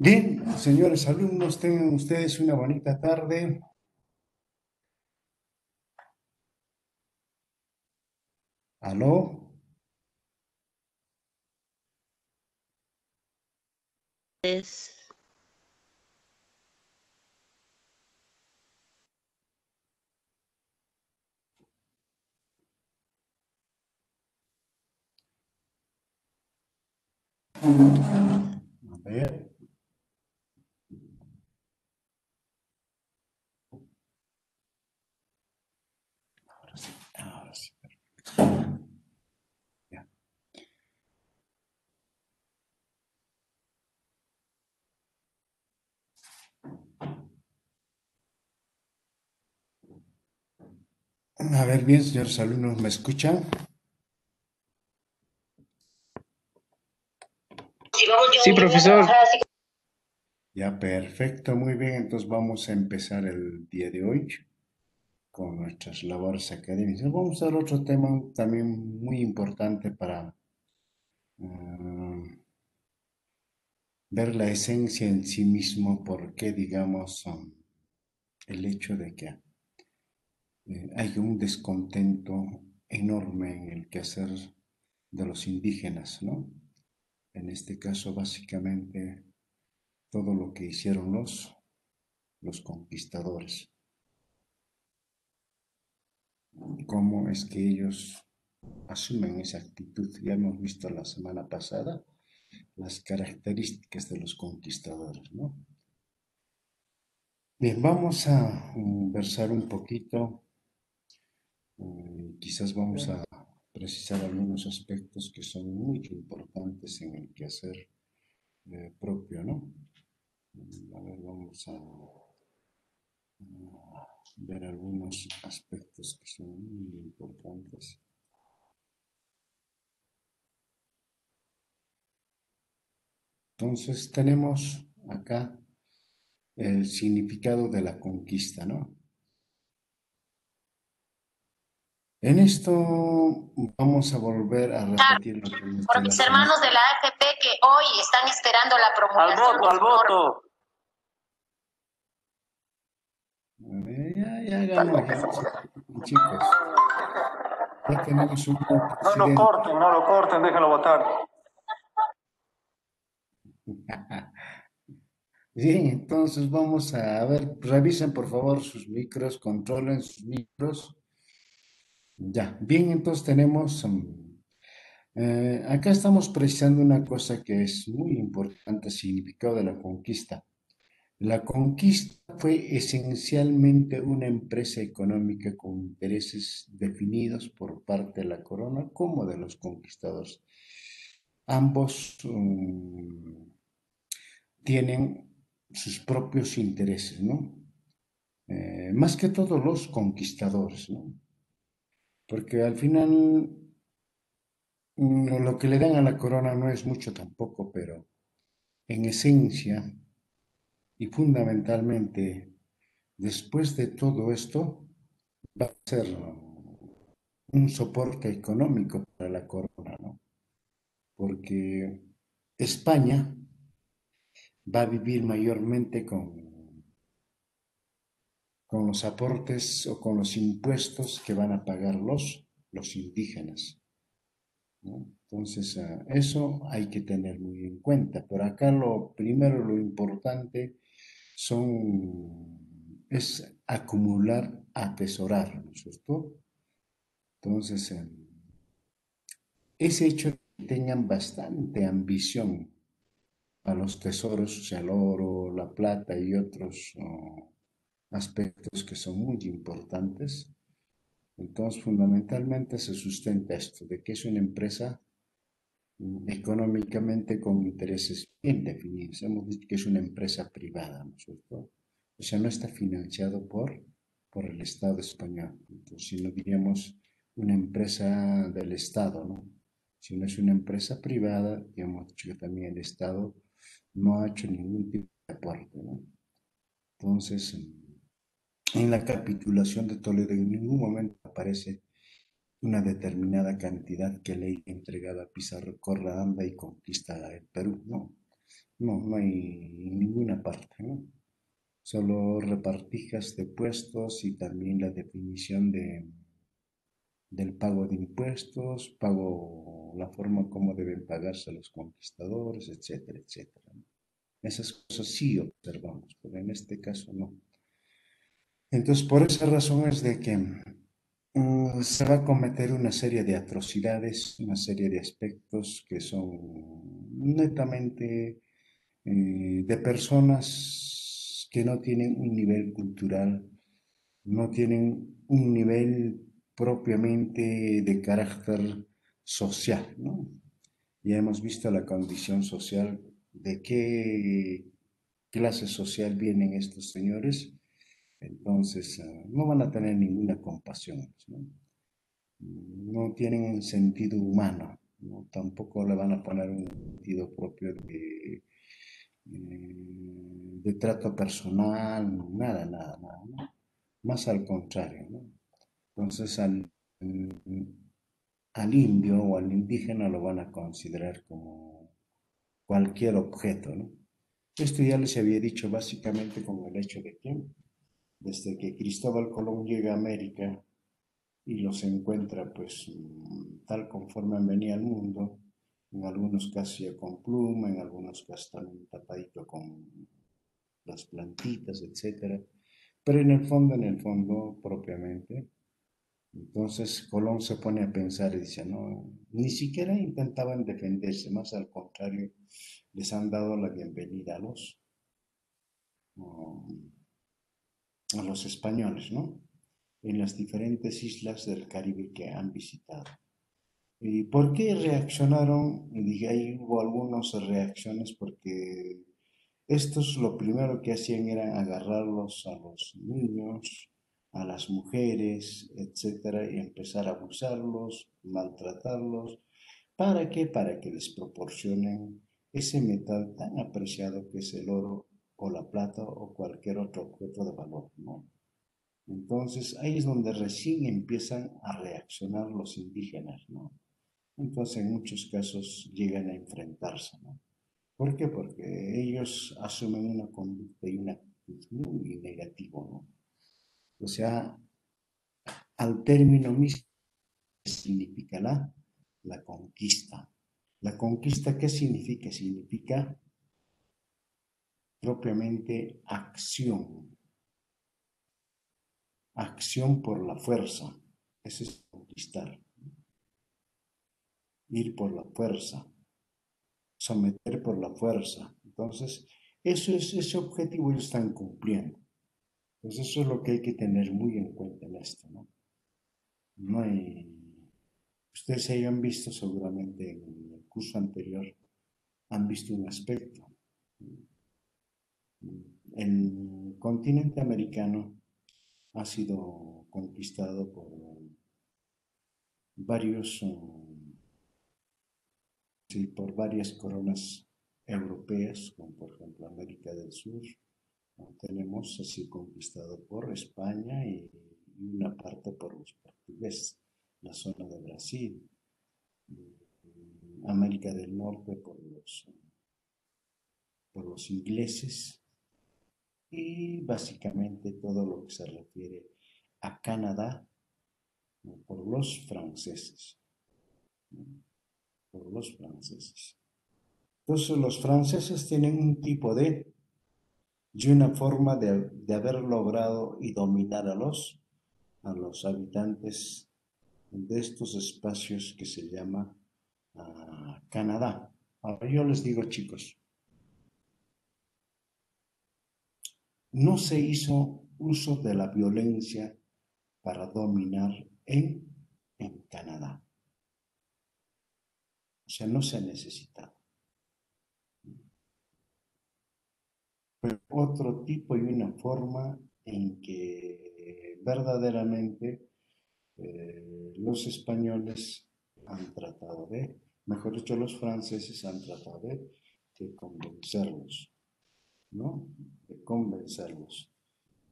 Bien, señores alumnos, tengan ustedes una bonita tarde. ¿Aló? Es- A ver, ahora sí, ahora sí. Ya. A ver, bien, señores alumnos, ¿me escuchan? Sí, profesor. Ya, perfecto, muy bien. Entonces vamos a empezar el día de hoy con nuestras labores académicas. Vamos a ver otro tema también muy importante para ver la esencia en sí mismo, porque digamos el hecho de que hay un descontento enorme en el quehacer de los indígenas, ¿no? En este caso, básicamente, todo lo que hicieron los conquistadores. Cómo es que ellos asumen esa actitud. Ya hemos visto la semana pasada las características de los conquistadores, ¿no? Bien, vamos a versar un poquito. Quizás vamos a precisar algunos aspectos que son muy importantes en el quehacer propio, ¿no? A ver, vamos a ver algunos aspectos que son muy importantes. Entonces tenemos acá el significado de la conquista, ¿no? En esto vamos a volver a repetir lo que Por mencioné mis la semana. hermanos de la AFP que hoy están esperando la promulgación. Al voto. Ya ganó, ya, chicos. Ya tenemos un nuevo presidente. No lo corten, déjenlo votar. Bien, entonces vamos a ver, revisen por favor sus micros, controlen sus micros. Ya, bien, entonces tenemos, acá estamos precisando una cosa que es muy importante, el significado de la conquista. La conquista fue esencialmente una empresa económica con intereses definidos por parte de la corona como de los conquistadores. Ambos tienen sus propios intereses, ¿no? Más que todos los conquistadores, ¿no? Porque al final lo que le dan a la corona no es mucho tampoco, pero en esencia y fundamentalmente, después de todo esto, va a ser un soporte económico para la corona, ¿no? Porque España va a vivir mayormente con los aportes o con los impuestos que van a pagar los indígenas, ¿no? Entonces, eso hay que tener muy en cuenta. Por acá lo primero, lo importante es acumular, atesorar, ¿no es cierto? Entonces, ese hecho de que tengan bastante ambición a los tesoros, o sea, el oro, la plata y otros aspectos que son muy importantes. Entonces, fundamentalmente se sustenta esto, de que es una empresa económicamente con intereses bien definidos. Hemos dicho que es una empresa privada, ¿no es cierto? O sea, no está financiado por el Estado español, entonces, sino diríamos una empresa del Estado, ¿no? Si no es una empresa privada, y hemos dicho que también el Estado no ha hecho ningún tipo de aporte, ¿no? Entonces, en la capitulación de Toledo en ningún momento aparece una determinada cantidad que ley entregada a Pizarro corra, anda y conquista el Perú, ¿no? No, no hay en ninguna parte, ¿no? Solo repartijas de puestos y también la definición del pago de impuestos, pago, la forma como deben pagarse los conquistadores, etcétera, etcétera, ¿no? Esas cosas sí observamos, pero en este caso no. Entonces, por esa razón es de que se va a cometer una serie de atrocidades, una serie de aspectos que son netamente de personas que no tienen un nivel cultural, no tienen un nivel propiamente de carácter social, ¿no? Ya hemos visto la condición social, de qué clase social vienen estos señores, entonces no van a tener ninguna compasión, ¿no? No tienen sentido humano, ¿no? Tampoco le van a poner un sentido propio de trato personal, nada, nada, nada, ¿no? Más al contrario, ¿no? Entonces al indio o al indígena lo van a considerar como cualquier objeto, ¿no? Esto ya les había dicho básicamente con el hecho de que desde que Cristóbal Colón llega a América y los encuentra pues tal conforme venía al mundo, en algunos casos ya con pluma, en algunos casos también tapadito con las plantitas, etcétera, pero en el fondo propiamente, entonces Colón se pone a pensar y dice, no, ni siquiera intentaban defenderse, más al contrario, les han dado la bienvenida um, a los españoles, ¿no? En las diferentes islas del Caribe que han visitado. ¿Y por qué reaccionaron? Y dije, ahí hubo algunas reacciones porque estos lo primero que hacían era agarrarlos a los niños, a las mujeres, etcétera, y empezar a abusarlos, maltratarlos. ¿Para qué? Para que les proporcionen ese metal tan apreciado que es el oro o la plata o cualquier otro objeto de valor, ¿no? Entonces ahí es donde recién empiezan a reaccionar los indígenas, ¿no? Entonces en muchos casos llegan a enfrentarse, ¿no? ¿Por qué? Porque ellos asumen una conducta y una actitud muy negativa, ¿no? O sea, al término mismo significa la conquista. ¿La conquista qué significa? Significa propiamente acción, acción por la fuerza. Eso es conquistar, ir por la fuerza, someter por la fuerza. Entonces, ese objetivo ellos están cumpliendo. Entonces, eso es lo que hay que tener muy en cuenta en esto, ¿no? No hay, ustedes se hayan visto seguramente en el curso anterior, han visto un aspecto. El continente americano ha sido conquistado por varios, sí, por varias coronas europeas, como por ejemplo América del Sur. Tenemos así conquistado por España y una parte por los portugueses, la zona de Brasil, América del Norte por los ingleses y básicamente todo lo que se refiere a Canadá, ¿no? Por los franceses, ¿no? Por los franceses. Entonces los franceses tienen un tipo y una forma de haber logrado y dominar a los habitantes de estos espacios que se llama Canadá. Ahora yo les digo, chicos, no se hizo uso de la violencia para dominar en Canadá. O sea, no se necesitaba. Fue otro tipo y una forma en que verdaderamente los españoles han tratado mejor dicho, los franceses han tratado de convencerlos, ¿no? De convencerlos.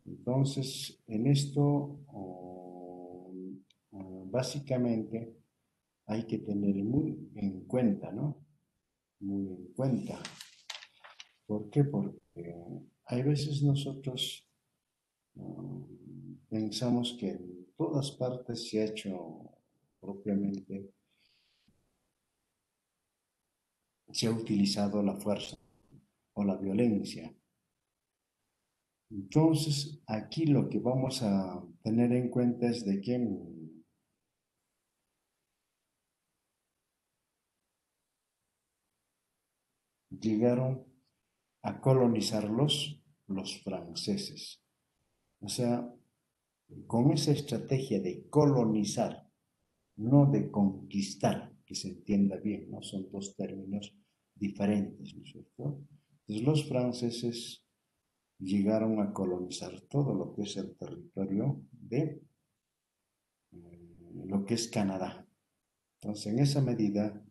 Entonces, en esto, básicamente, hay que tener muy en cuenta, ¿no? Muy en cuenta ¿Por qué? Porque hay veces nosotros pensamos que en todas partes se ha hecho propiamente, se ha utilizado la fuerza o la violencia. Entonces, aquí lo que vamos a tener en cuenta es de que llegaron a colonizarlos los franceses. O sea, con esa estrategia de colonizar, no de conquistar, que se entienda bien, ¿no? Son dos términos diferentes, ¿no es cierto? Entonces los franceses llegaron a colonizar todo lo que es el territorio de lo que es Canadá. Entonces, en esa medida,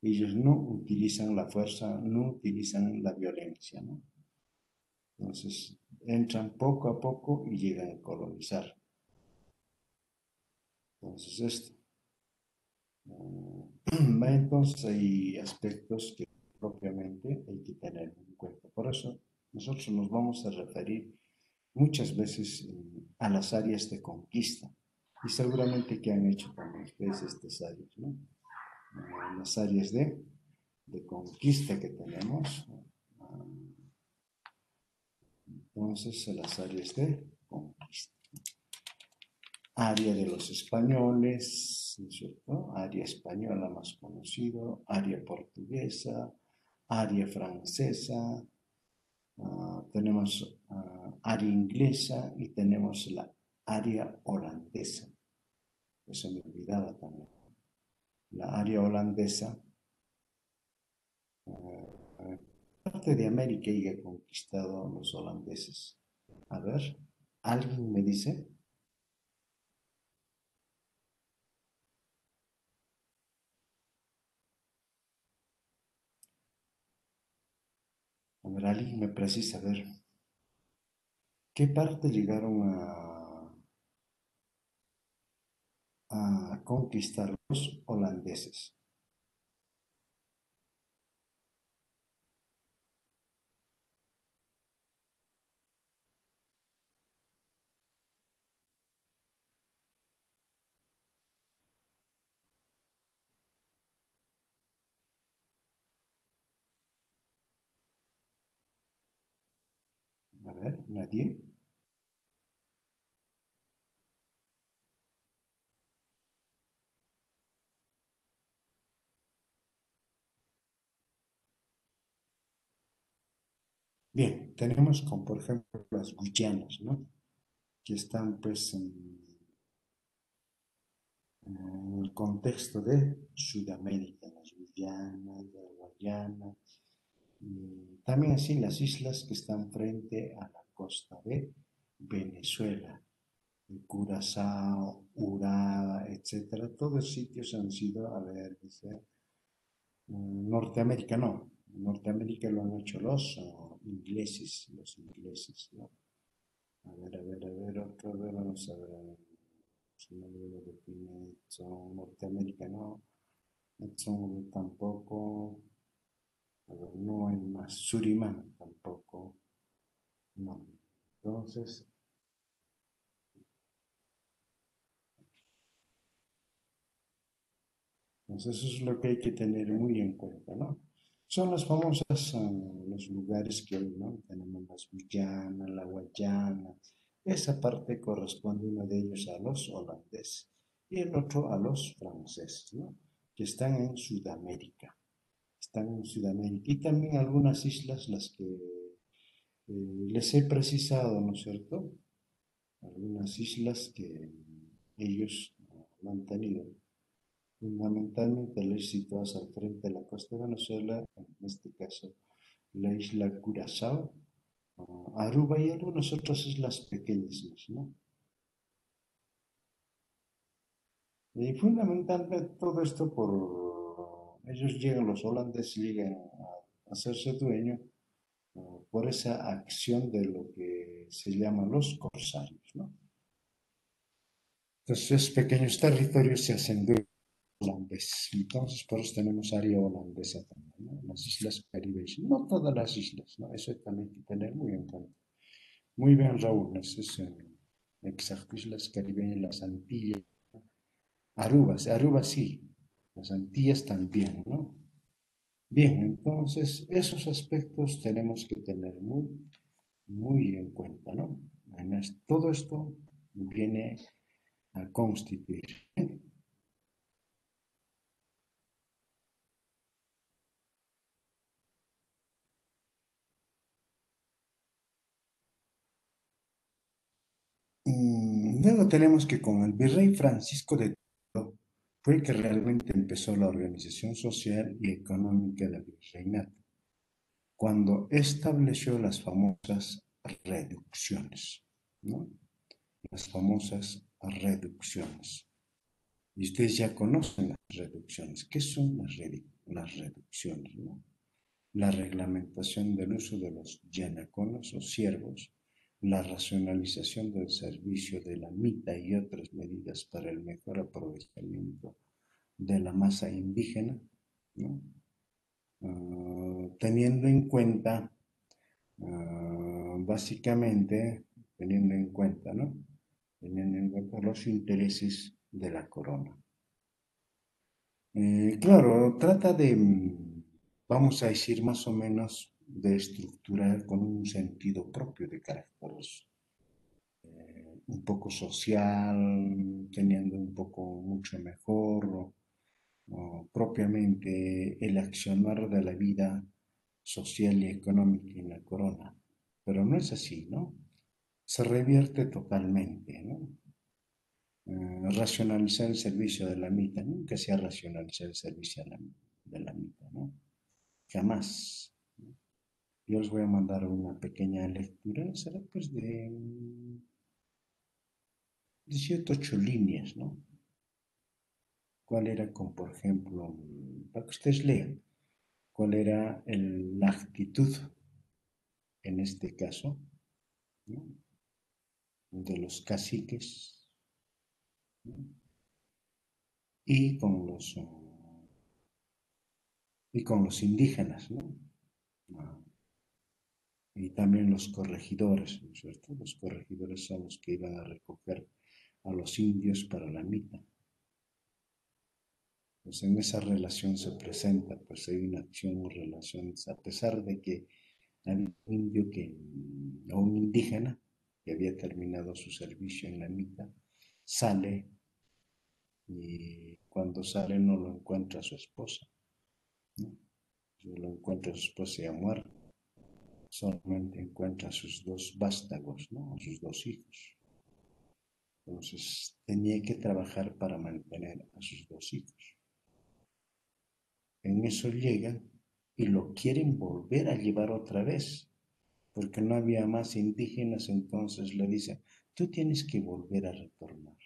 ellos no utilizan la fuerza, no utilizan la violencia, ¿no? Entonces, entran poco a poco y llegan a colonizar. Entonces, esto. Entonces, hay aspectos que propiamente hay que tener en cuenta. Por eso, nosotros nos vamos a referir muchas veces a las áreas de conquista. Y seguramente que han hecho también ustedes estas áreas, ¿no? Las áreas de conquista que tenemos. Entonces, las áreas de conquista. Área de los españoles, ¿no es cierto? Área española más conocido, área portuguesa, área francesa, tenemos área inglesa y tenemos la área holandesa. Eso me olvidaba también. La área holandesa, parte de América y ha conquistado a los holandeses. A ver, ¿alguien me dice? A ver, alguien me precisa ver. ¿Qué parte llegaron a conquistar los holandeses? A ver, nadie. Bien, tenemos como por ejemplo las Guyanas, ¿no? Que están pues en el contexto de Sudamérica, las Guyanas, la Guayana, y también así las islas que están frente a la costa de Venezuela, Curazao, Uraba, etcétera, todos sitios han sido, a ver, dice, Norteamérica no, Norteamérica lo han hecho los ingleses, ¿no? A ver, otra vez, vamos a ver, si no lo define, son Norteamérica no, son tampoco, a ver, no hay más, Surinam tampoco, no. Entonces eso es lo que hay que tener muy en cuenta, ¿no? Son las famosas, los lugares que hoy, ¿no? Tenemos las Guyanas, la Guayana. Esa parte corresponde uno de ellos a los holandeses y el otro a los franceses, ¿no? Que están en Sudamérica. Están en Sudamérica y también algunas islas, las que les he precisado, ¿no es cierto? Algunas islas que ellos han tenido. Fundamentalmente las situadas al frente de la costa de Venezuela, en este caso la isla Curazao, Aruba y algunas otras islas pequeñas, ¿no? Y fundamentalmente todo esto por ellos llegan, los holandeses llegan a hacerse dueños por esa acción de lo que se llaman los corsarios, ¿no? Entonces, pequeños territorios se hacen de holandeses. Entonces, por eso tenemos área holandesa también. ¿no? Las islas caribeñas, no todas las islas, ¿no? Eso también hay que tener muy en cuenta. Muy bien, Raúl, eso es exacto, islas caribeñas, las Antillas, Aruba sí, las Antillas también, ¿no? Bien, entonces esos aspectos tenemos que tener muy en cuenta, ¿no? Todo esto viene a constituir. Luego tenemos que con el virrey Francisco de Toledo fue que realmente empezó la organización social y económica del virreinato, cuando estableció las famosas reducciones, ¿no? Las famosas reducciones. Y ustedes ya conocen las reducciones. ¿Qué son las reducciones, ¿no? La reglamentación del uso de los yanaconos o ciervos, la racionalización del servicio de la mita y otras medidas para el mejor aprovechamiento de la masa indígena, ¿no? Teniendo en cuenta, básicamente, teniendo en cuenta, ¿no? Teniendo en cuenta los intereses de la corona. Claro, trata de, vamos a decir, más o menos de estructurar con un sentido propio de carácter un poco social, teniendo un poco mucho mejor propiamente el accionar de la vida social y económica en la corona. Pero no es así, ¿no? Se revierte totalmente, ¿no? Racionalizar el servicio de la mitad, nunca se ha racionalizado el servicio de la mitad, ¿no? Jamás. Yo les voy a mandar una pequeña lectura, será pues de 17, 8 líneas, ¿no? ¿Cuál era, con, por ejemplo, para que ustedes lean, cuál era la actitud, en este caso, ¿no? De los caciques, ¿no? y, con los, y con los indígenas, ¿no? Y también los corregidores, ¿no es cierto? Los corregidores son los que iban a recoger a los indios para la mita. Pues en esa relación se presenta, pues hay una acción o relaciones, a pesar de que había un indio o un indígena que había terminado su servicio en la mita, sale y cuando sale no lo encuentra a su esposa, ¿no? No lo encuentra a su esposa ya muerta, solamente encuentra a sus dos vástagos, ¿no? A sus dos hijos. Entonces tenía que trabajar para mantener a sus dos hijos. En eso llegan y lo quieren volver a llevar otra vez, porque no había más indígenas, entonces le dicen, tú tienes que volver a retornar,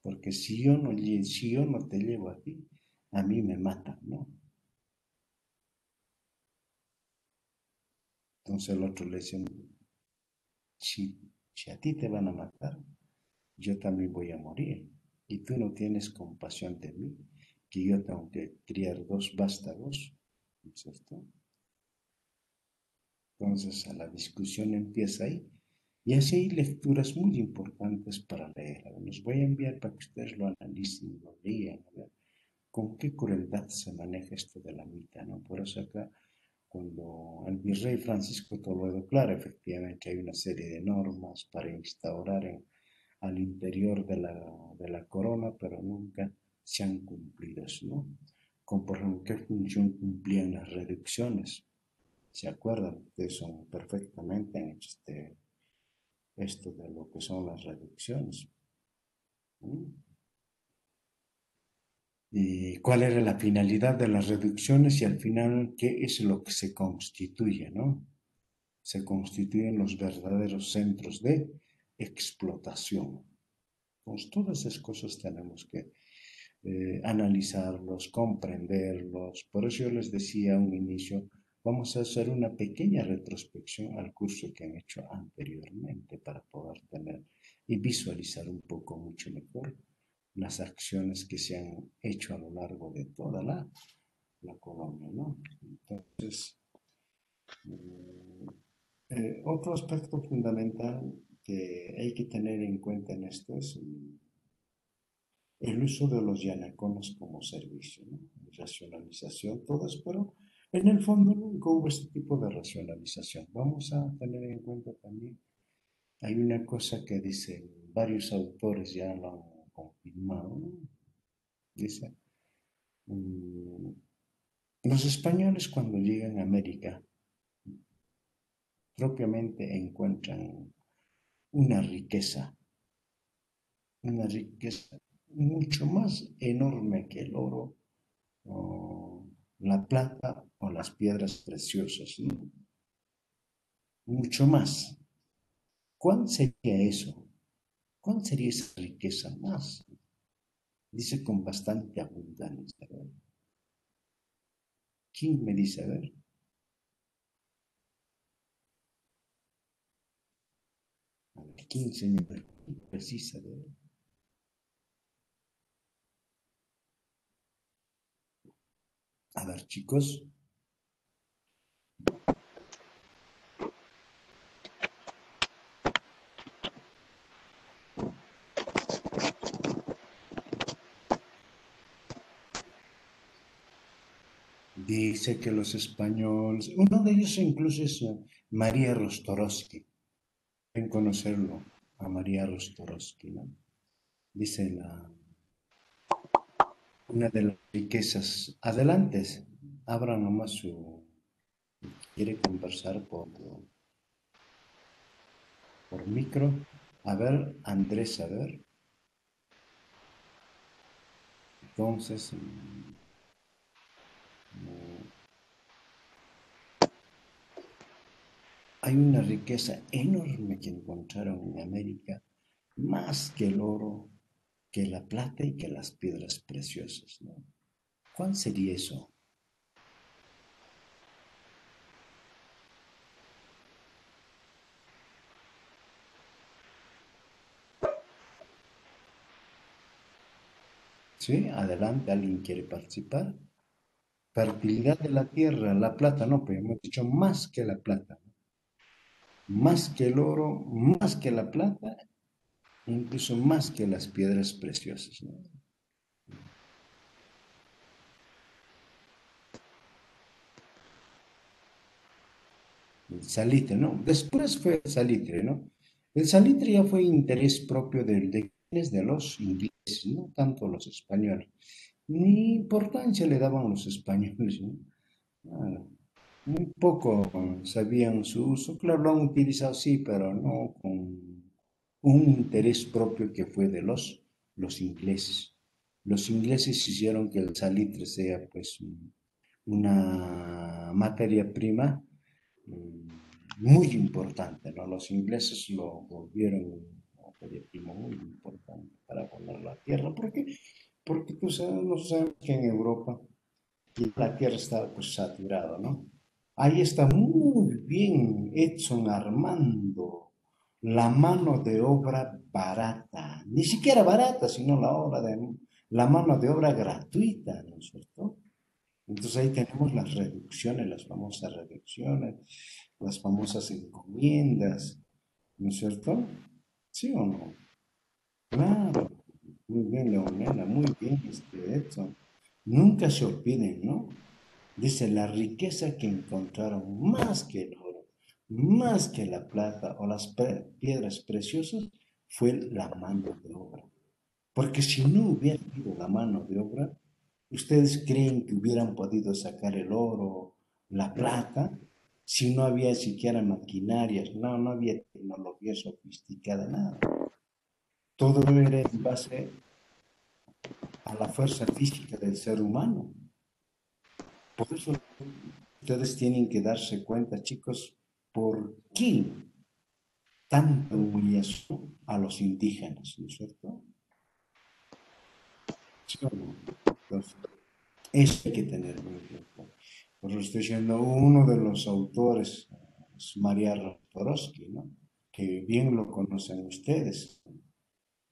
porque si yo no te llevo a ti, a mí me matan, ¿no? Entonces el otro le dice, si a ti te van a matar, yo también voy a morir, y tú no tienes compasión de mí, que yo tengo que criar dos vástagos, ¿no es cierto? Entonces, la discusión empieza ahí. Y así hay lecturas muy importantes para leer. Los voy a enviar para que ustedes lo analicen, lo lean, a ver con qué crueldad se maneja esto de la mitad, ¿no? Por eso acá, cuando el virrey Francisco Toledo, claro, efectivamente hay una serie de normas para instaurar al interior de la corona, pero nunca se han cumplido, ¿no? Como por ejemplo, ¿qué función cumplían las reducciones? ¿Se acuerdan? Ustedes son perfectamente en esto de lo que son las reducciones. ¿Mm? ¿Y cuál era la finalidad de las reducciones y al final qué es lo que se constituye, ¿no? Se constituyen los verdaderos centros de explotación. Pues todas esas cosas tenemos que analizarlos, comprenderlos. Por eso yo les decía a un inicio, vamos a hacer una pequeña retrospección al curso que han hecho anteriormente para poder tener y visualizar un poco mucho mejor las acciones que se han hecho a lo largo de toda la colonia, ¿no? Entonces, otro aspecto fundamental que hay que tener en cuenta en esto es el uso de los yanaconas como servicio, ¿no? Racionalización, todo eso, pero en el fondo nunca hubo este tipo de racionalización. Vamos a tener en cuenta también, hay una cosa que dicen varios autores, ya lo han confirmado, ¿no? Dice, mm, los españoles cuando llegan a América propiamente encuentran una riqueza mucho más enorme que el oro, o la plata o las piedras preciosas, ¿no? Mucho más. ¿Cuál sería eso? ¿Cuál sería esa riqueza más? Dice con bastante abundancia. A ver. ¿Quién me dice? A ver. A ver, ¿quién señor precisa? De ver. A ver, chicos. Dice que los españoles, uno de ellos incluso es María Rostorowski, en conocerlo, a María Rostorowski, ¿no? Dice una de las riquezas. Adelante, abra nomás su, quiere conversar por micro. A ver, Andrés, a ver. Entonces, hay una riqueza enorme que encontraron en América, más que el oro, que la plata y que las piedras preciosas, ¿no? ¿Cuál sería eso? ¿Sí? Adelante, ¿alguien quiere participar? Fertilidad de la tierra, la plata, no, pero hemos dicho más que la plata, ¿no? Más que el oro, más que la plata, incluso más que las piedras preciosas, ¿no? El salitre, ¿no? Después fue el salitre, ¿no? El salitre ya fue interés propio de los ingleses, no tanto los españoles. Ni importancia le daban los españoles, ¿no? Ah, muy poco sabían su uso. Claro, lo han utilizado, sí, pero no con un interés propio que fue de los ingleses. Los ingleses hicieron que el salitre sea, pues, una materia prima muy importante, ¿no? Los ingleses lo volvieron una materia prima muy importante para poner la tierra. ¿Por qué? Porque tú sabes, no sabemos que en Europa la tierra está pues saturada, ¿no? Ahí está muy bien Edson Armando, la mano de obra barata, ni siquiera barata, sino la mano de obra gratuita, ¿no es cierto? Entonces ahí tenemos las reducciones, las famosas reducciones, las famosas encomiendas, ¿no es cierto? ¿Sí o no? Claro, muy bien, Leonela, muy bien, Edson. Nunca se olviden, ¿no? Dice, la riqueza que encontraron más que el oro, más que la plata o las piedras preciosas, fue la mano de obra. Porque si no hubiera habido la mano de obra, ¿ustedes creen que hubieran podido sacar el oro, la plata, si no había siquiera maquinarias? No, no había tecnología sofisticada, nada. Todo era en base a la fuerza física del ser humano. Por eso ustedes tienen que darse cuenta, chicos, por qué tanta humillación a los indígenas, ¿no es cierto? ¿Sí o no? Entonces, eso hay que tener muy claro. Por eso estoy diciendo, uno de los autores es María Rostorowski, ¿no? Que bien lo conocen ustedes.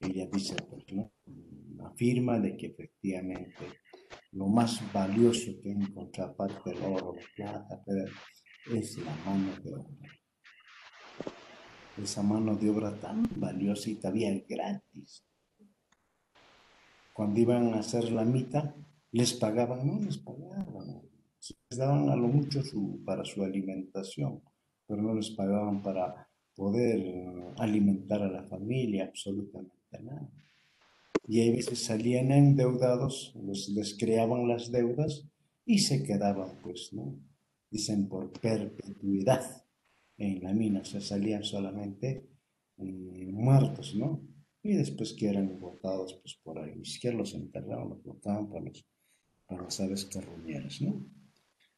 Ella dice, pues, ¿no? Afirma de que efectivamente lo más valioso que encontré, aparte del oro, la plata, pero es la mano de obra. Esa mano de obra tan valiosa y todavía gratis. Cuando iban a hacer la mitad, les pagaban, no les pagaban. Les daban a lo mucho para su alimentación, pero no les pagaban para poder alimentar a la familia, absolutamente nada. Y a veces salían endeudados, les creaban las deudas y se quedaban, pues, ¿no? Dicen por perpetuidad en la mina, o sea, salían solamente muertos, ¿no? Y después que eran botados, pues por ahí, ni siquiera los enterraban, los botaban para las aves carroñeras, ¿no?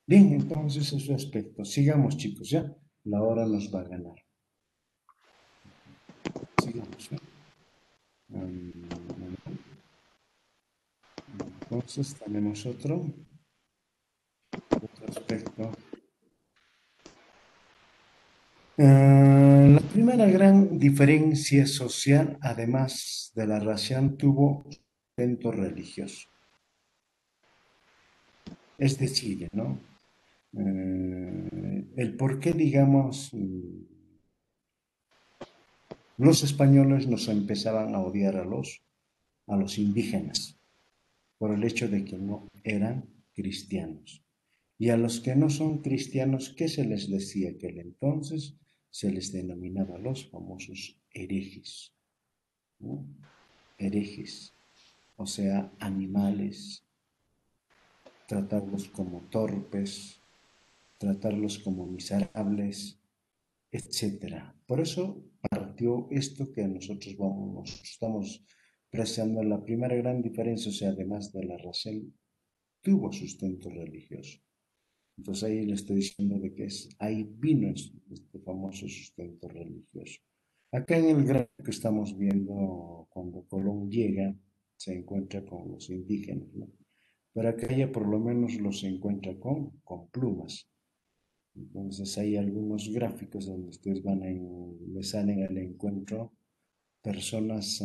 Bien, entonces ese aspecto. Sigamos, chicos, ya. La hora nos va a ganar. Sigamos, ¿no? Entonces tenemos otro aspecto. La primera gran diferencia social, además de la racial, tuvo sustento religioso. Es decir, ¿no? El por qué, digamos, los españoles nos empezaban a odiar a los indígenas por el hecho de que no eran cristianos. Y a los que no son cristianos, ¿qué se les decía aquel entonces? Se les denominaba los famosos herejes, ¿no? Herejes, o sea, animales, tratarlos como torpes, tratarlos como miserables, etcétera. Por eso partió esto que nosotros nos estamos apreciando. La primera gran diferencia, o sea, además de la racial, tuvo sustento religioso. Entonces ahí le estoy diciendo de que ahí vino este famoso sustento religioso. Acá en el gráfico que estamos viendo, cuando Colón llega, se encuentra con los indígenas, ¿no? Pero acá ya por lo menos los encuentra con plumas. Entonces hay algunos gráficos donde ustedes le salen al encuentro personas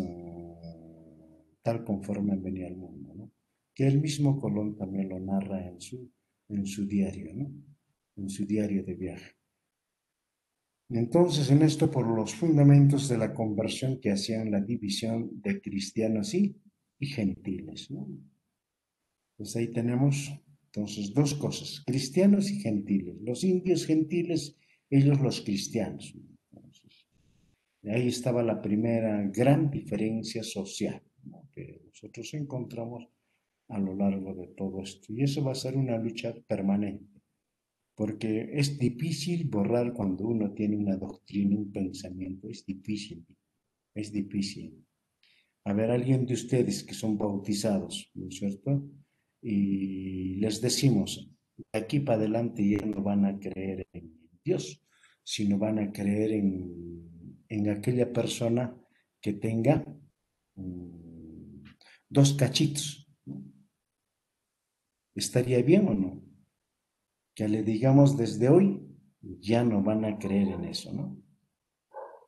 tal conforme venía al mundo, ¿no? Que el mismo Colón también lo narra en su diario, ¿no? En su diario de viaje. Entonces, en esto, por los fundamentos de la conversión que hacían la división de cristianos y gentiles, ¿no? Pues ahí tenemos, entonces, dos cosas, cristianos y gentiles. Los indios gentiles, ellos los cristianos. Entonces, ahí estaba la primera gran diferencia social, ¿no? Que nosotros encontramos a lo largo de todo esto. Y eso va a ser una lucha permanente, porque es difícil borrar cuando uno tiene una doctrina, un pensamiento, es difícil, es difícil. A ver, alguien de ustedes que son bautizados, ¿no es cierto? Y les decimos, de aquí para adelante ya no van a creer en Dios, sino van a creer en aquella persona que tenga dos cachitos, ¿no? ¿Estaría bien o no? Que le digamos desde hoy, ya no van a creer en eso, ¿no?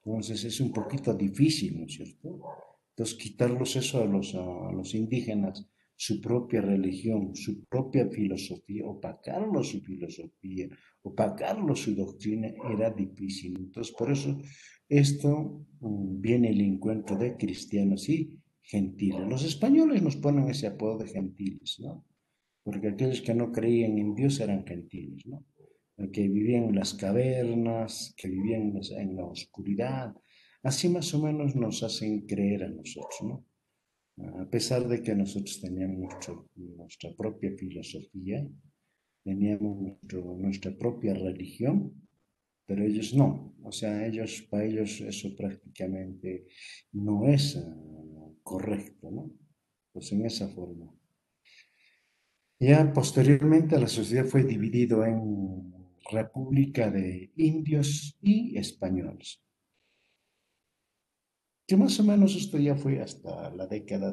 Entonces es un poquito difícil, ¿no es cierto? Entonces quitarlos eso a los indígenas, su propia religión, su propia filosofía, opacarlo su doctrina, era difícil. Entonces por eso esto viene el encuentro de cristianos y gentiles. Los españoles nos ponen ese apodo de gentiles, ¿no? Porque aquellos que no creían en Dios eran gentiles, ¿no? Que vivían en las cavernas, que vivían en la oscuridad. Así más o menos nos hacen creer a nosotros, ¿no? A pesar de que nosotros teníamos nuestra propia filosofía, teníamos nuestra propia religión, pero ellos no. O sea, para ellos eso prácticamente no es correcto, ¿no? Pues en esa forma. Ya posteriormente la sociedad fue dividida en República de Indios y Españoles, que más o menos esto ya fue hasta la década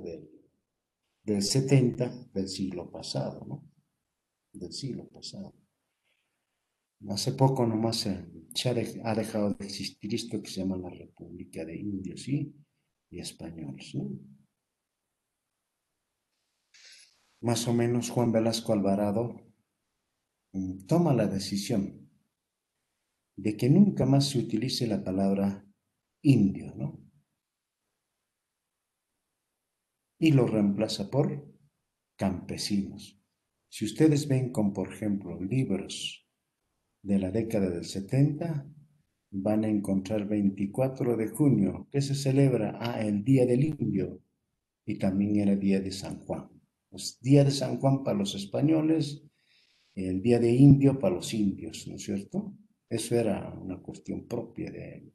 del 70 del siglo pasado, ¿no? Del siglo pasado. Hace poco nomás ha dejado de existir esto que se llama la República de Indios y Españoles, ¿no? más o menos Juan Velasco Alvarado toma la decisión de que nunca más se utilice la palabra indio, ¿no? Y lo reemplaza por campesinos. Si ustedes ven con, por ejemplo, libros de la década del 70, van a encontrar 24 de junio, que se celebra el Día del Indio, y también era Día de San Juan. Pues Día de San Juan para los españoles, el Día de Indio para los indios, ¿no es cierto? Eso era una cuestión propia de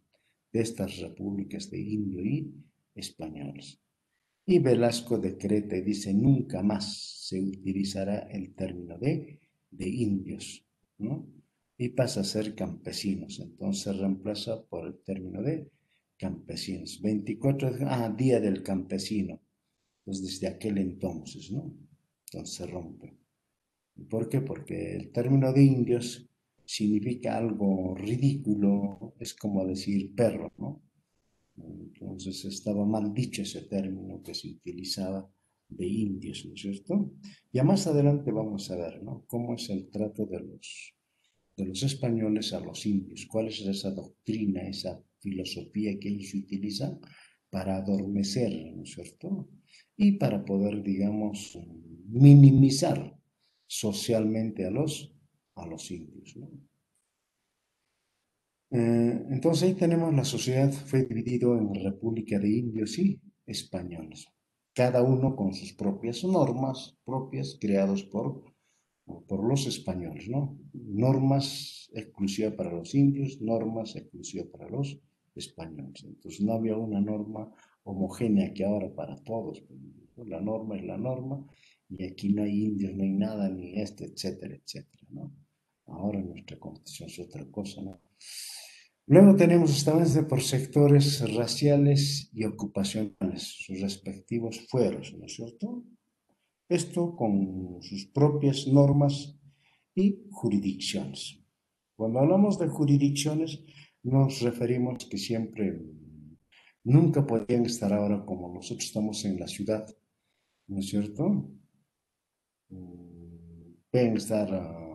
estas repúblicas de indio y españoles. Y Velasco decreta y dice, nunca más se utilizará el término de indios, ¿no? Y pasa a ser campesinos. Entonces se reemplaza por el término de campesinos. 24 Día del Campesino. Pues desde aquel entonces, ¿no? Entonces se rompe. ¿Por qué? Porque el término de indios significa algo ridículo, es como decir perro, ¿no? Entonces estaba mal dicho ese término que se utilizaba de indios, ¿no es cierto? Ya más adelante vamos a ver, ¿no? Cómo es el trato de los españoles a los indios, cuál es esa doctrina, esa filosofía que ellos utilizan para adormecer, ¿no es cierto? Y para poder, digamos, minimizar socialmente a los indios, ¿no? Entonces ahí tenemos la sociedad, fue dividido en República de Indios y españoles, cada uno con sus propias normas propias creados por los españoles, ¿no? Normas exclusivas para los indios, normas exclusivas para los españoles. Entonces no había una norma homogénea que ahora para todos. La norma es la norma y aquí no hay indios, no hay nada, ni este, etcétera, etcétera, ¿no? Ahora nuestra constitución es otra cosa, ¿no? Luego tenemos establecido por sectores raciales y ocupacionales, sus respectivos fueros, ¿no es cierto? Esto con sus propias normas y jurisdicciones. Cuando hablamos de jurisdicciones, nos referimos que siempre, nunca podían estar ahora como nosotros estamos en la ciudad, ¿no es cierto? Pueden estar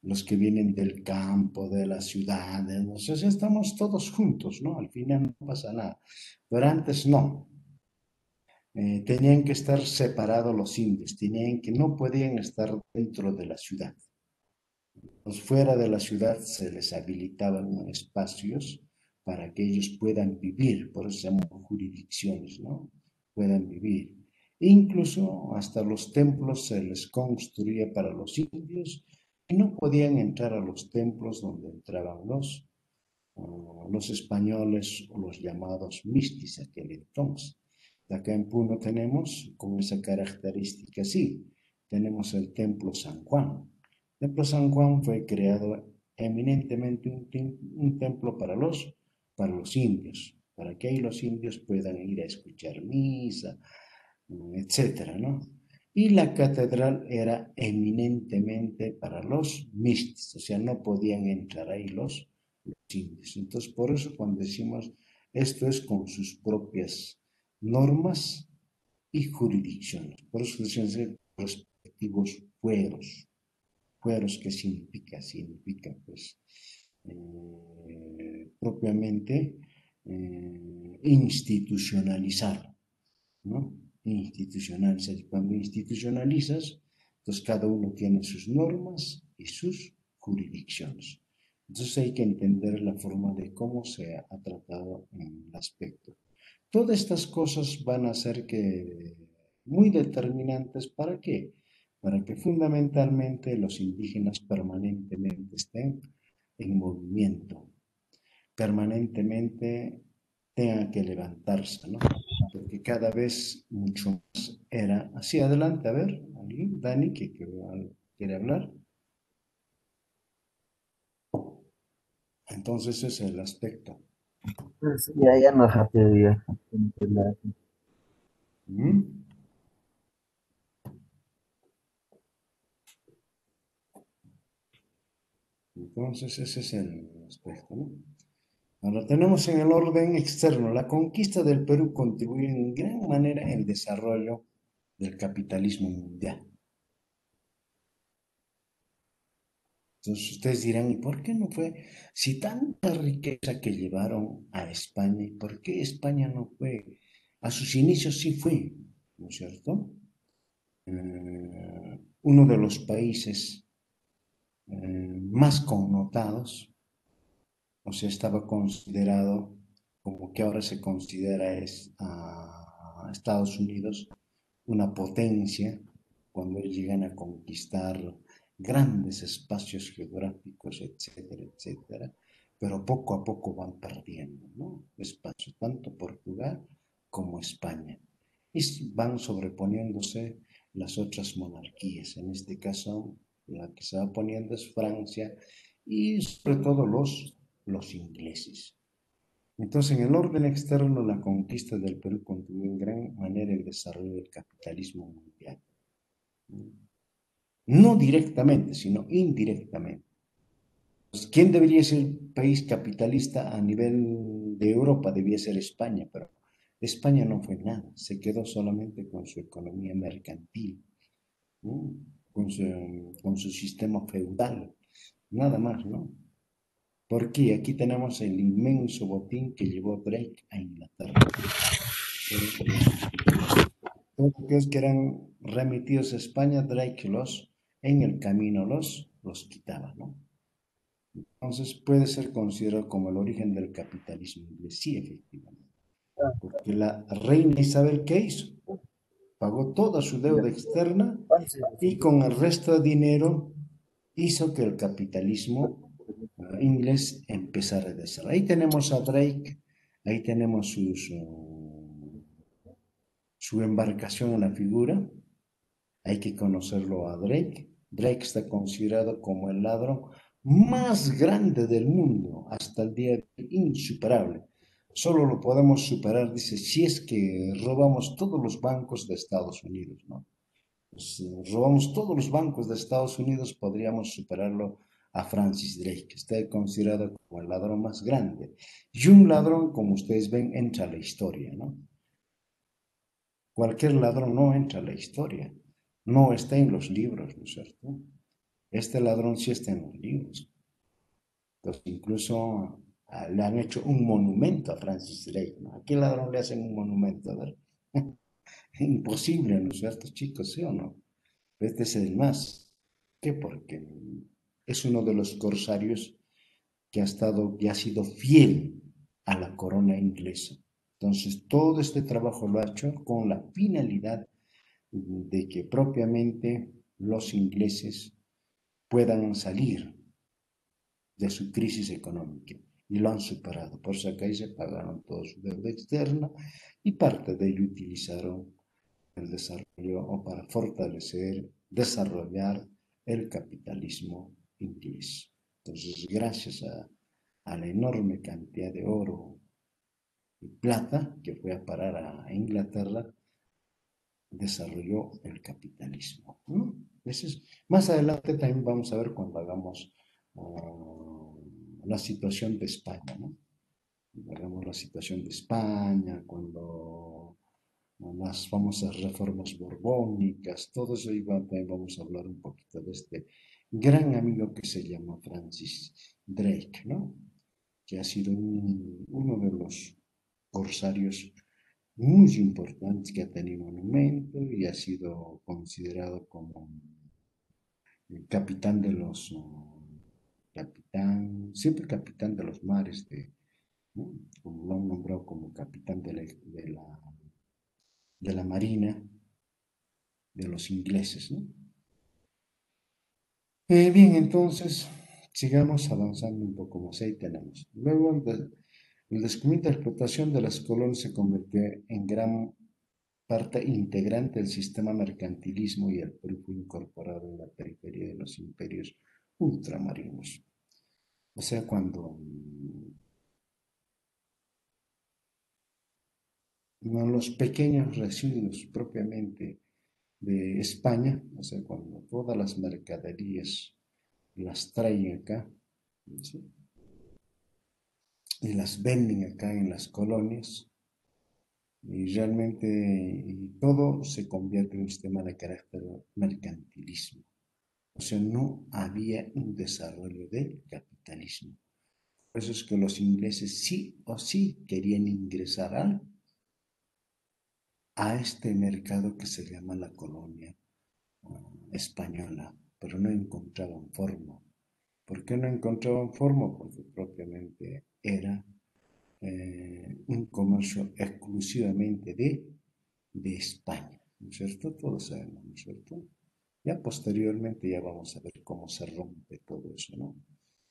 los que vienen del campo, de la ciudad, no sé si estamos todos juntos, ¿no? Al final no pasa nada. Pero antes no. Tenían que estar separados los indios, no podían estar dentro de la ciudad. Pues fuera de la ciudad se les habilitaban espacios para que ellos puedan vivir, por eso se llaman jurisdicciones, ¿no? Puedan vivir. Incluso hasta los templos se les construía para los indios y no podían entrar a los templos donde entraban los españoles o los llamados mistis aquel entonces. Acá en Puno tenemos con esa característica, sí, tenemos el Templo San Juan. El Templo San Juan fue creado eminentemente un templo para los indios, para que ahí los indios puedan ir a escuchar misa, etcétera, ¿no? Y la catedral era eminentemente para los mistis, o sea, no podían entrar ahí los indios. Entonces, por eso cuando decimos esto es con sus propias normas y jurisdicciones, por eso decimos respectivos fueros. Fueros, ¿qué significa? Significa, pues, propiamente institucionalizar, ¿no? Institucionalizar. Y cuando institucionalizas, entonces cada uno tiene sus normas y sus jurisdicciones. Entonces hay que entender la forma de cómo se ha tratado en el aspecto. Todas estas cosas van a ser que muy determinantes. ¿Para qué? Para que fundamentalmente los indígenas permanentemente estén en movimiento, permanentemente tengan que levantarse, ¿no? Porque cada vez mucho más era así. Adelante, a ver, ¿alguien? Dani, que quiere hablar. Entonces ese es el aspecto. Pues ya no rápido ya. ¿Mm? Entonces ese es el aspecto, ¿no? Ahora tenemos en el orden externo, la conquista del Perú contribuye en gran manera al desarrollo del capitalismo mundial. Entonces ustedes dirán, ¿y por qué no fue? Si tanta riqueza que llevaron a España, ¿por qué España no fue? A sus inicios sí fue, ¿no es cierto? Uno de los países más connotados, o sea, estaba considerado como que ahora se considera es a Estados Unidos una potencia cuando llegan a conquistar grandes espacios geográficos, etcétera, etcétera, pero poco a poco van perdiendo, ¿no? Espacio, tanto Portugal como España. Y van sobreponiéndose las otras monarquías. En este caso, la que se va poniendo es Francia y sobre todo los ingleses. Entonces, en el orden externo, la conquista del Perú contribuyó en gran manera el desarrollo del capitalismo mundial. No directamente, sino indirectamente. Pues, ¿quién debería ser el país capitalista a nivel de Europa? Debía ser España, pero España no fue nada, se quedó solamente con su economía mercantil, ¿no? con su sistema feudal, nada más, ¿no? Porque aquí tenemos el inmenso botín que llevó Drake a Inglaterra. Todos aquellos que eran remitidos a España, Drake en el camino los quitaba, ¿no? Entonces puede ser considerado como el origen del capitalismo inglés, sí, efectivamente. Porque la reina Isabel, ¿qué hizo? Pagó toda su deuda externa y con el resto de dinero hizo que el capitalismo inglés empezara a desarrollar. Ahí tenemos a Drake, ahí tenemos su embarcación en la figura, hay que conocerlo a Drake. Drake está considerado como el ladrón más grande del mundo hasta el día de hoy, insuperable. Solo lo podemos superar, dice, si es que robamos todos los bancos de Estados Unidos, ¿no? Pues, si robamos todos los bancos de Estados Unidos, podríamos superarlo a Francis Drake, que está considerado como el ladrón más grande. Y un ladrón, como ustedes ven, entra a la historia, ¿no? Cualquier ladrón no entra a la historia, no está en los libros, ¿no es cierto? Este ladrón sí está en los libros. Entonces, incluso le han hecho un monumento a Francis Drake, ¿no? ¿A qué ladrón le hacen un monumento? A ver, imposible, ¿no es cierto, chicos? ¿Sí o no? Este es el más. ¿Qué? Porque es uno de los corsarios que ha sido fiel a la corona inglesa. Entonces, todo este trabajo lo ha hecho con la finalidad de que propiamente los ingleses puedan salir de su crisis económica y lo han superado. Por eso acá se pagaron toda su deuda externa y parte de ello utilizaron el desarrollo o para fortalecer, desarrollar el capitalismo inglés. Entonces, gracias a la enorme cantidad de oro y plata que fue a parar a Inglaterra, desarrolló el capitalismo. ¿No? Más adelante también vamos a ver cuando hagamos la situación de España, ¿no? Hagamos la situación de España, cuando las famosas reformas borbónicas, todo eso también vamos a hablar un poquito de este gran amigo que se llama Francis Drake, ¿no? Que ha sido uno de los corsarios muy importante que ha tenido monumento y ha sido considerado como el capitán de siempre capitán de los mares, ¿no? Como lo han nombrado como capitán de la marina de los ingleses, ¿no? Bien, entonces sigamos avanzando un poco más. Ahí tenemos. Luego, el descubrimiento y explotación de las colonias se convirtió en gran parte integrante del sistema mercantilismo y el Perú fue incorporado en la periferia de los imperios ultramarinos. O sea, cuando los pequeños residuos propiamente de España, o sea, cuando todas las mercaderías las traen acá, ¿sí? Y las venden acá en las colonias, Y realmente y todo se convierte en un sistema de carácter mercantilismo. O sea, no había un desarrollo del capitalismo. Por eso es que los ingleses sí o sí querían ingresar a este mercado que se llama la colonia española, pero no encontraban forma. ¿Por qué no encontraban forma? Porque propiamente era un comercio exclusivamente de España, ¿no es cierto? Todos sabemos, ¿no es cierto? Ya posteriormente ya vamos a ver cómo se rompe todo eso, ¿no?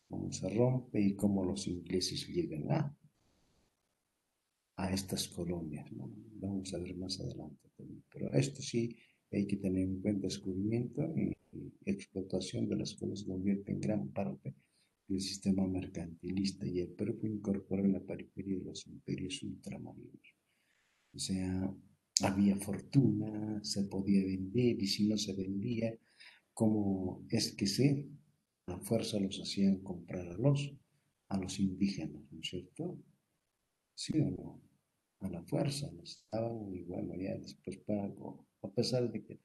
Cómo se rompe y cómo los ingleses llegan a estas colonias, ¿no? Vamos a ver más adelante también. Pero esto sí hay que tener en cuenta descubrimiento y explotación de las cuales convierte en gran parte del sistema mercantilista y el Perú fue incorporado en la periferia de los imperios ultramarinos. O sea, había fortuna, se podía vender y si no se vendía, ¿cómo es que a fuerza los hacían comprar a los indígenas, ¿no es cierto? ¿Sí o no? A la fuerza, les daban y bueno, ya después pago, a pesar de que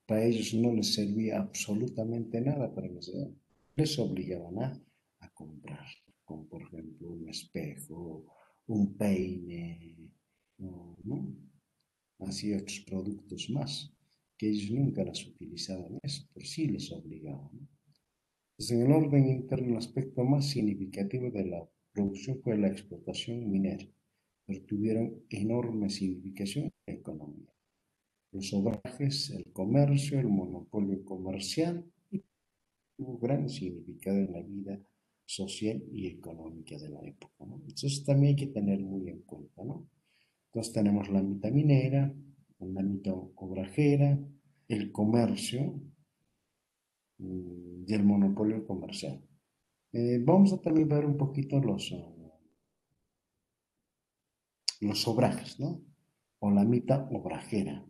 para ellos no les servía absolutamente nada, para les obligaban a comprar, como por ejemplo un espejo, un peine, ¿no? Así otros productos más, que ellos nunca las utilizaban eso, pero sí les obligaban, ¿no? Pues en el orden interno, el aspecto más significativo de la producción fue la explotación minera, pero tuvieron enorme significación en la economía. Los obrajes, el comercio, el monopolio comercial, tuvo gran significado en la vida social y económica de la época, ¿no? Entonces también hay que tener muy en cuenta, ¿no? Entonces tenemos la mitad minera, la mitad obrajera, el comercio y el monopolio comercial. Vamos a también ver un poquito los obrajes, ¿no? O la mitad obrajera.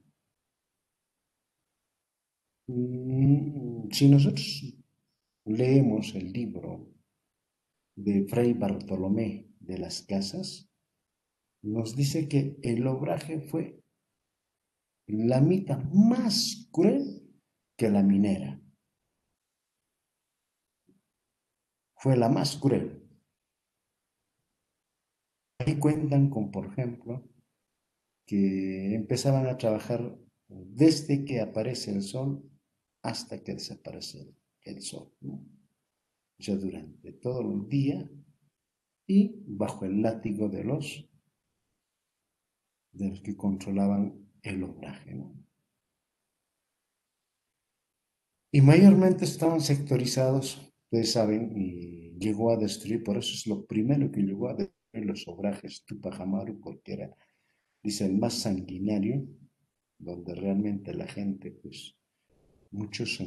Si nosotros leemos el libro de Fray Bartolomé de las Casas, nos dice que el obraje fue la mitad más cruel que la minera. Fue la más cruel. Ahí cuentan con, por ejemplo, que empezaban a trabajar desde que aparece el sol hasta que desaparece el sol, ¿no? O sea, durante todo el día y bajo el látigo de los que controlaban el obraje, ¿no? Y mayormente estaban sectorizados, ustedes saben, y llegó a destruir, por eso es lo primero que llegó a destruir los obrajes Tupac Amaru, porque era, dice, el más sanguinario, donde realmente la gente, pues, muchos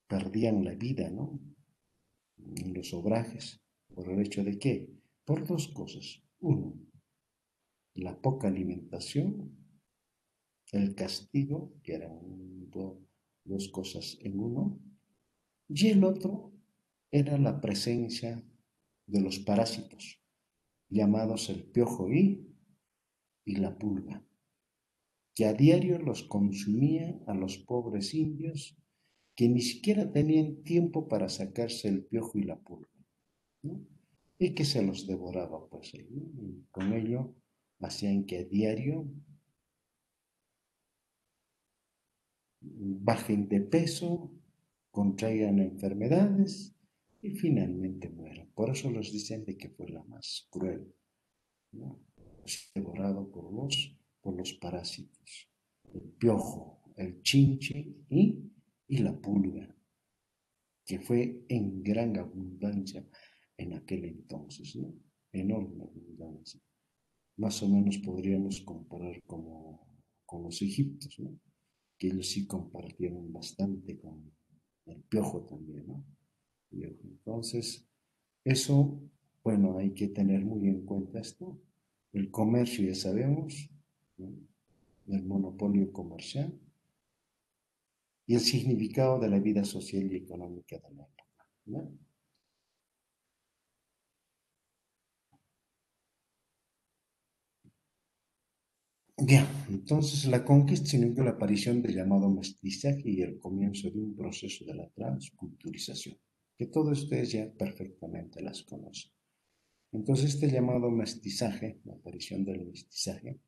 perdían la vida, ¿no? En los obrajes, por el hecho de que, por dos cosas. Uno, la poca alimentación, el castigo, que eran dos cosas en uno, y el otro era la presencia de los parásitos, llamados el piojo y la pulga, que a diario los consumían a los pobres indios que ni siquiera tenían tiempo para sacarse el piojo y la pulga, ¿no? Y que se los devoraba, pues, ¿no? Y con ello hacían que a diario bajen de peso, contraigan enfermedades y finalmente mueran. Por eso los dicen de que fue la más cruel, ¿no? Devorado por los parásitos, el piojo, el chinche y la pulga, que fue en gran abundancia en aquel entonces, ¿no? Enorme abundancia. Más o menos podríamos comparar con los egipcios, ¿no? Que ellos sí compartieron bastante con el piojo también, ¿no? Entonces, eso, bueno, hay que tener muy en cuenta esto. El comercio, ya sabemos, ¿no? El monopolio comercial y el significado de la vida social y económica de la época, ¿no? Bien, entonces la conquista significa la aparición del llamado mestizaje y el comienzo de un proceso de la transculturización, que todos ustedes ya perfectamente las conocen. Entonces este llamado mestizaje, la aparición del mestizaje,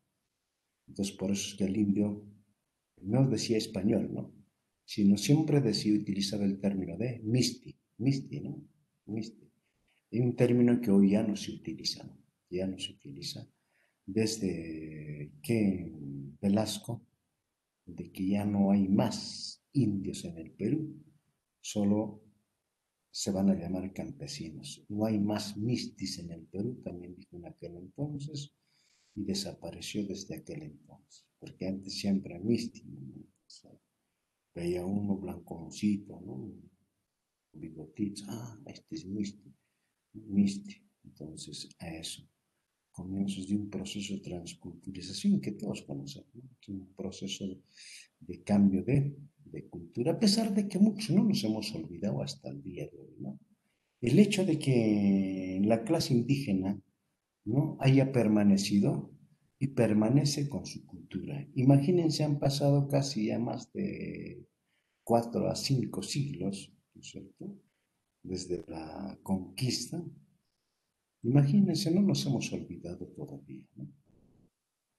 entonces por eso es que el indio no decía español, ¿no? Sino siempre decía utilizar el término de misti, ¿no? Misti. Es un término que hoy ya no se utiliza, ¿no? Ya no se utiliza desde que Velasco, de que ya no hay más indios en el Perú, solo se van a llamar campesinos. No hay más mistis en el Perú, también dijo en aquel entonces, y desapareció desde aquel entonces, porque antes siempre misti, ¿no? O sea, veía uno blanconcito, ¿no? Bigotitos, este es misti, misti. Entonces, a eso. Comienzos de un proceso de transculturización que todos conocemos, ¿no? Es un proceso de cambio de cultura, a pesar de que muchos no nos hemos olvidado hasta el día de hoy, ¿no? El hecho de que la clase indígena, ¿no?, haya permanecido y permanece con su cultura. Imagínense, han pasado casi ya más de 4 a 5 siglos, ¿no es cierto?, desde la conquista. Imagínense, no nos hemos olvidado todavía, ¿no?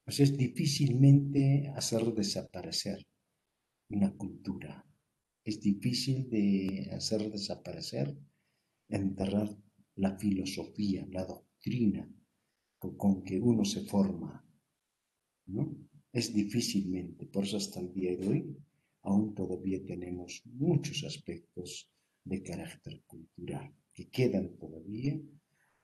Pues es difícilmente hacer desaparecer una cultura. Es difícil de hacer desaparecer, enterrar la filosofía, la doctrina con que uno se forma, ¿no? Es difícilmente, por eso hasta el día de hoy aún todavía tenemos muchos aspectos de carácter cultural que quedan todavía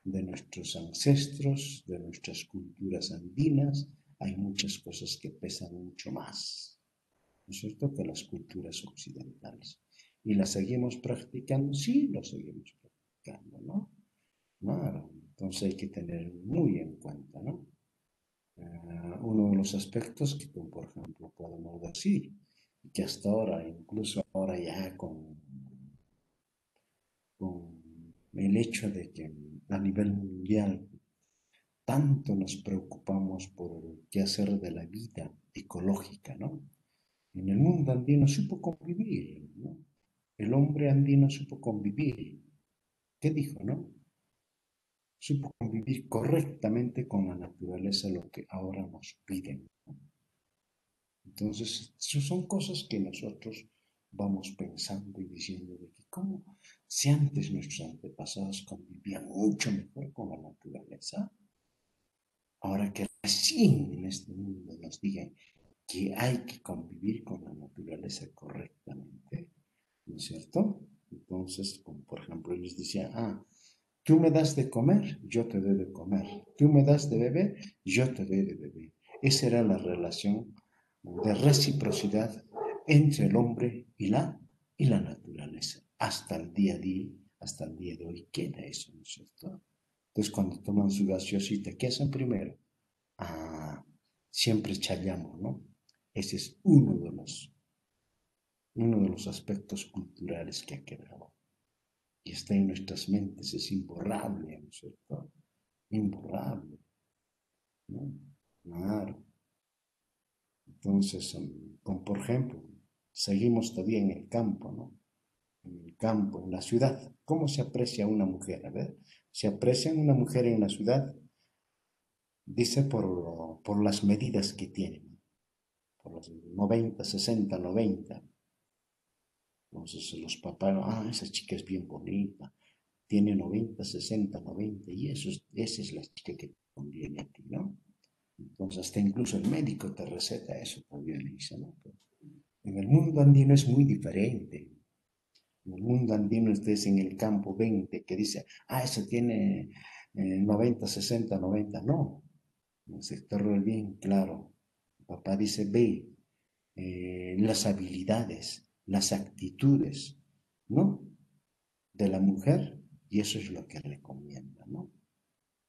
de nuestros ancestros, de nuestras culturas andinas. Hay muchas cosas que pesan mucho más, ¿no es cierto?, que las culturas occidentales. ¿Y las seguimos practicando? Sí, lo seguimos practicando, ¿no? Claro, entonces hay que tener muy en cuenta, ¿no? Uno de los aspectos que, por ejemplo, podemos decir, que hasta ahora, incluso ahora ya con el hecho de que a nivel mundial tanto nos preocupamos por qué hacer de la vida ecológica, ¿no? En el mundo andino supo convivir, ¿no? El hombre andino supo convivir. ¿Qué dijo, no? Supo convivir correctamente con la naturaleza, lo que ahora nos piden, ¿no? Entonces, son cosas que nosotros vamos pensando y diciendo de que cómo si antes nuestros antepasados convivían mucho mejor con la naturaleza, ahora que recién en este mundo nos digan que hay que convivir con la naturaleza correctamente, ¿no es cierto? Entonces, como por ejemplo, ellos decían, tú me das de comer, yo te doy de comer. Tú me das de beber, yo te doy de beber. Esa era la relación de reciprocidad entre el hombre y la naturaleza. Hasta el día a día, hasta el día de hoy queda eso, ¿no es cierto? Entonces, cuando toman su gaseosita, ¿qué hacen primero? Ah, siempre chayamos, ¿no? Ese es uno de los aspectos culturales que ha quedado y está en nuestras mentes, es imborrable, ¿no es cierto? Imborrable, ¿no? Claro. Entonces, como por ejemplo, seguimos todavía en el campo, ¿no? En el campo, en la ciudad. ¿Cómo se aprecia una mujer? A ver, se aprecia una mujer en la ciudad, dice por las medidas que tiene, por los 90, 60, 90. Entonces los papás, esa chica es bien bonita, tiene 90, 60, 90, y esa es la chica que te conviene a ti, ¿no? Entonces hasta incluso el médico te receta eso, también le dice, ¿no? En el mundo andino es muy diferente. En el mundo andino ustedes en el campo 20 que dice, ese tiene 90, 60, 90. No, en el sector rural bien claro. Papá dice, ve, las habilidades, las actitudes, ¿no?, de la mujer, y eso es lo que recomienda, ¿no?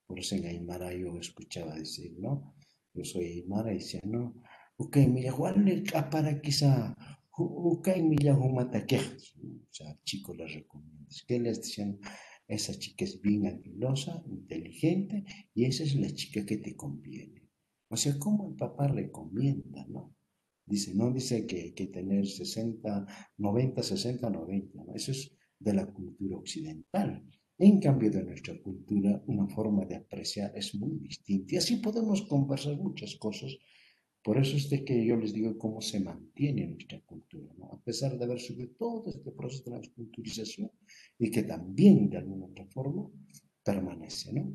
Por eso en Aymara yo escuchaba decir, ¿no? Yo soy Aymara y decía, no, ok, mira, Juan, para quizá, ok, mira, humata o sea, chico les recomienda. ¿Qué les decían? Esa chica es bien habilosa, inteligente, y esa es la chica que te conviene. O sea, como el papá recomienda, ¿no? Dice, no dice que hay que tener 60, 90, 60, 90, ¿no? Eso es de la cultura occidental. En cambio, de nuestra cultura, una forma de apreciar es muy distinta. Y así podemos conversar muchas cosas. Por eso es de que yo les digo cómo se mantiene nuestra cultura, ¿no? A pesar de haber subido todo este proceso de transculturización y que también, de alguna otra forma, permanece, ¿no?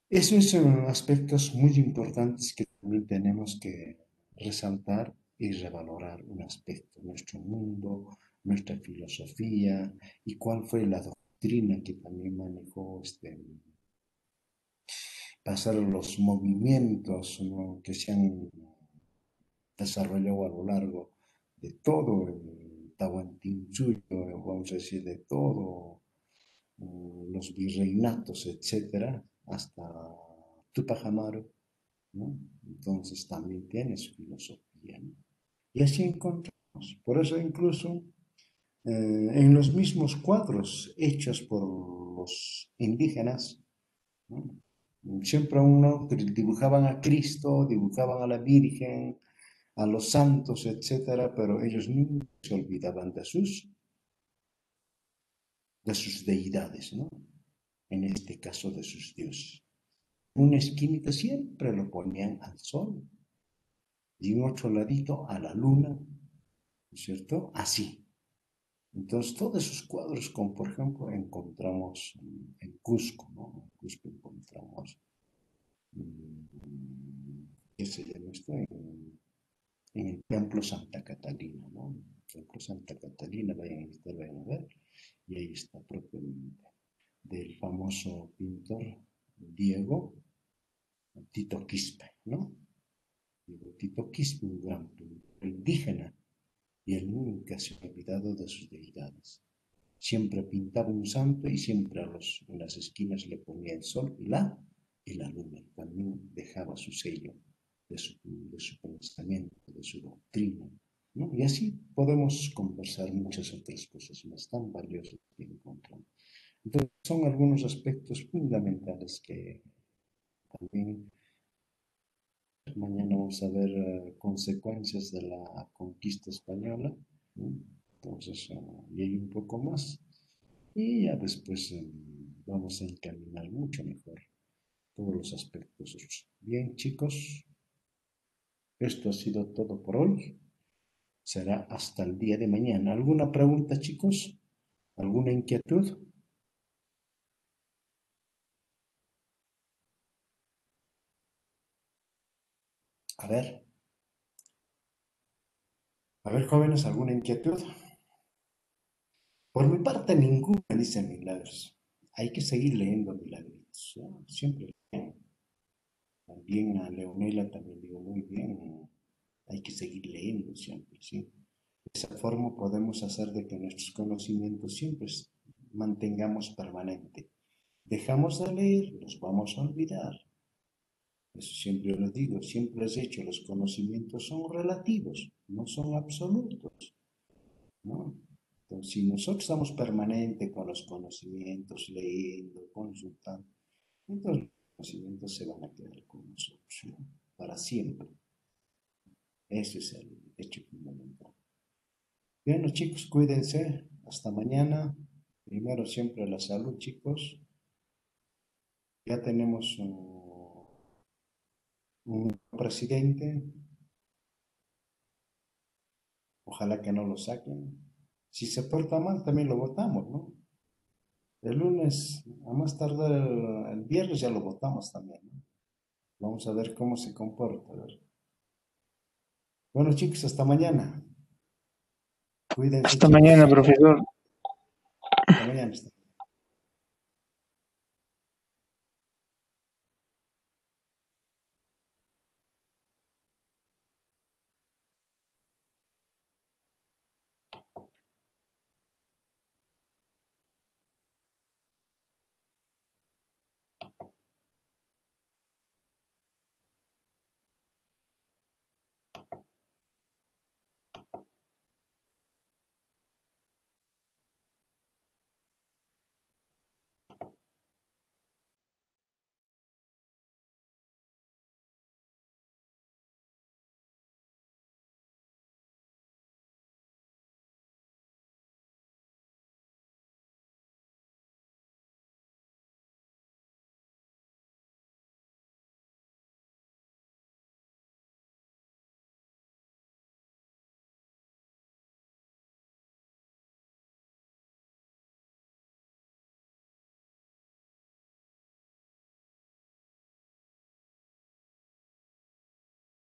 Esos son aspectos muy importantes que también tenemos que resaltar y revalorar un aspecto, nuestro mundo, nuestra filosofía y cuál fue la doctrina que también manejó pasar los movimientos, ¿no?, que se han desarrollado a lo largo de todo el Tahuantinsuyo, vamos a decir, de todo los virreinatos, etcétera, hasta Tupac Amaru, ¿no? Entonces también tiene su filosofía, ¿no? Y así encontramos. Por eso incluso en los mismos cuadros hechos por los indígenas, ¿no?, siempre uno dibujaban a Cristo, dibujaban a la Virgen, a los santos, etcétera, pero ellos nunca se olvidaban de sus deidades, ¿no? En este caso de sus dioses. Una esquinita siempre lo ponían al sol y un otro ladito a la luna, ¿no es cierto? Así. Entonces, todos esos cuadros, como por ejemplo, encontramos en Cusco, ¿no? En Cusco encontramos, ¿qué se llama esto? En el Templo Santa Catalina, ¿no? El Templo Santa Catalina, vayan a ver, y ahí está propiamente del famoso pintor Diego Tito Quispe, ¿no? Diego Tito Quispe, un gran pintor indígena, y él nunca se ha olvidado de sus deidades. Siempre pintaba un santo y siempre en las esquinas le ponía el sol y la luna. También dejaba su sello de su pensamiento, de su doctrina, ¿no? Y así podemos conversar muchas otras cosas más tan valiosas que encontramos. Entonces, son algunos aspectos fundamentales que también mañana vamos a ver consecuencias de la conquista española, ¿no? Entonces, y hay un poco más. Y ya después vamos a encaminar mucho mejor todos los aspectos. Bien, chicos, esto ha sido todo por hoy. Será hasta el día de mañana. ¿Alguna pregunta, chicos? ¿Alguna inquietud? A ver, jóvenes, ¿alguna inquietud? Por mi parte, ninguna, dice Milagros. Hay que seguir leyendo Milagritos, ¿no? Siempre leo. También a Leonela también digo muy bien. Hay que seguir leyendo siempre, ¿sí? De esa forma podemos hacer de que nuestros conocimientos siempre mantengamos permanente. Dejamos de leer, los vamos a olvidar. Eso siempre lo digo, siempre les he dicho, los conocimientos son relativos, no son absolutos, ¿no? Entonces, si nosotros estamos permanente con los conocimientos, leyendo, consultando, entonces los conocimientos se van a quedar con nosotros, ¿no?, para siempre. Ese es el hecho fundamental. Bien, los chicos, cuídense. Hasta mañana. Primero siempre la salud, chicos. Ya tenemos un presidente. Ojalá que no lo saquen. Si se porta mal, también lo votamos, ¿no? El lunes, a más tardar el viernes, ya lo votamos también, ¿no? Vamos a ver cómo se comporta. A ver. Bueno, chicos, hasta mañana. Cuídense, Hasta chicos. mañana, profesor. Hasta mañana.